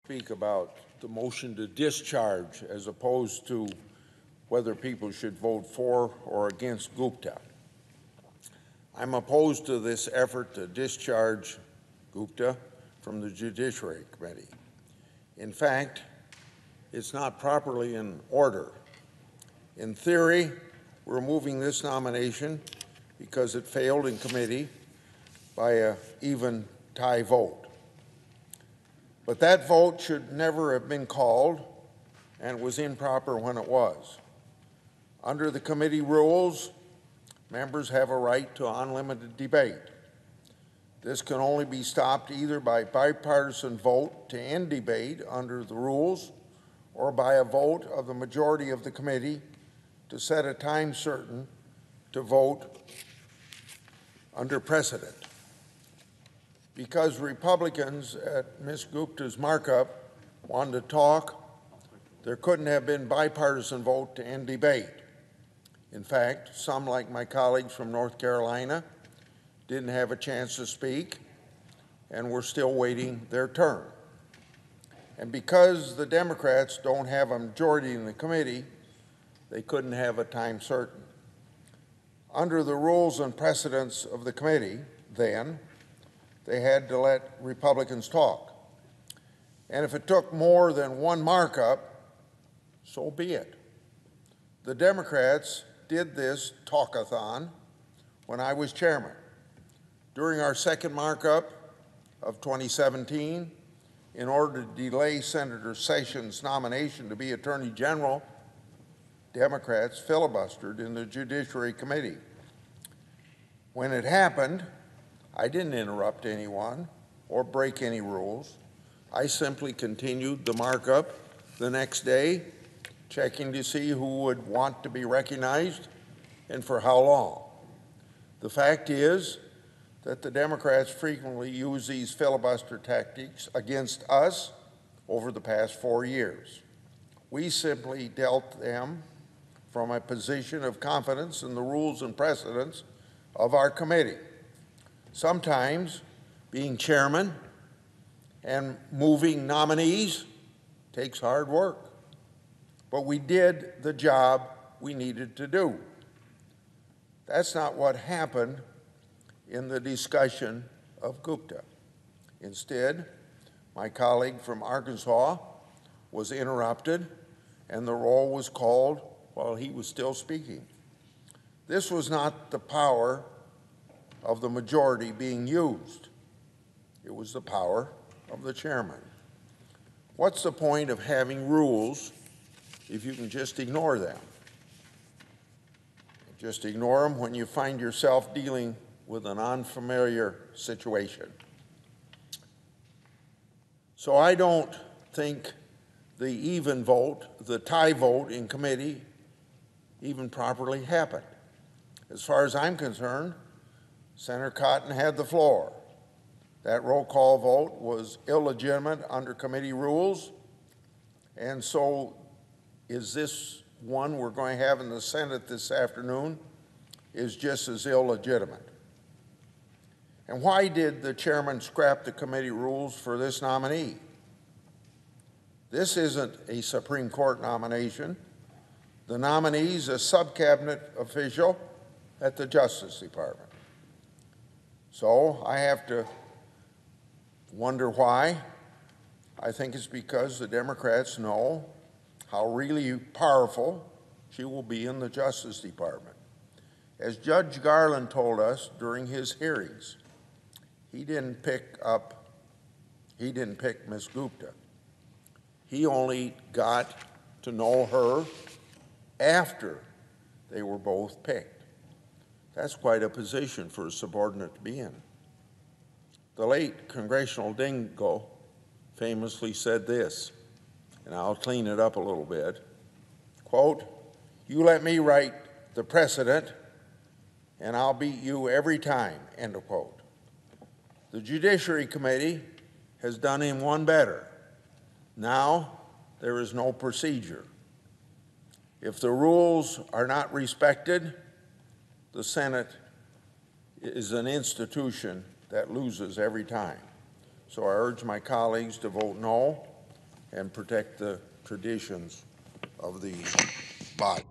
Speak about the motion to discharge as opposed to whether people should vote for or against Gupta. I'm opposed to this effort to discharge Gupta from the Judiciary Committee. In fact, it's not properly in order. In theory, we're moving this nomination because it failed in committee by an even tie vote. But that vote should never have been called and was improper when it was. Under the committee rules, members have a right to unlimited debate. This can only be stopped either by bipartisan vote to end debate under the rules or by a vote of the majority of the committee to set a time certain to vote under precedent. Because Republicans at Ms. Gupta's markup wanted to talk, there couldn't have been bipartisan vote to end debate. In fact, some, like my colleagues from North Carolina, didn't have a chance to speak and were still waiting their turn. And because the Democrats don't have a majority in the committee, they couldn't have a time certain. Under the rules and precedents of the committee, then, they had to let Republicans talk. And if it took more than one markup, so be it. The Democrats did this talkathon when I was chairman. During our second markup of 2017, in order to delay Senator Sessions' nomination to be Attorney General, Democrats filibustered in the Judiciary Committee. When it happened, I didn't interrupt anyone or break any rules. I simply continued the markup the next day, checking to see who would want to be recognized and for how long. The fact is that the Democrats frequently use these filibuster tactics against us over the past 4 years. We simply dealt them from a position of confidence in the rules and precedents of our committee. Sometimes being chairman and moving nominees takes hard work, but we did the job we needed to do. That's not what happened in the discussion of Gupta. Instead, my colleague from Arkansas was interrupted and the roll was called while he was still speaking. This was not the power of the majority being used. It was the power of the chairman. What's the point of having rules if you can just ignore them? Just ignore them when you find yourself dealing with an unfamiliar situation. So I don't think the even vote, the tie vote in committee even properly happened. As far as I'm concerned, Senator Cotton had the floor. That roll call vote was illegitimate under committee rules, and so is this one we're going to have in the Senate this afternoon is just as illegitimate. And why did the chairman scrap the committee rules for this nominee? This isn't a Supreme Court nomination. The nominee is a sub-cabinet official at the Justice Department. So I have to wonder why. I think it's because the Democrats know how really powerful she will be in the Justice Department. As Judge Garland told us during his hearings, he didn't pick Ms. Gupta. He only got to know her after they were both picked. That's quite a position for a subordinate to be in. The late Congressional Dingo famously said this, and I'll clean it up a little bit. Quote, "You let me write the precedent and I'll beat you every time," end of quote. The Judiciary Committee has done him one better. Now there is no procedure. If the rules are not respected, the Senate is an institution that loses every time. So I urge my colleagues to vote no and protect the traditions of the body.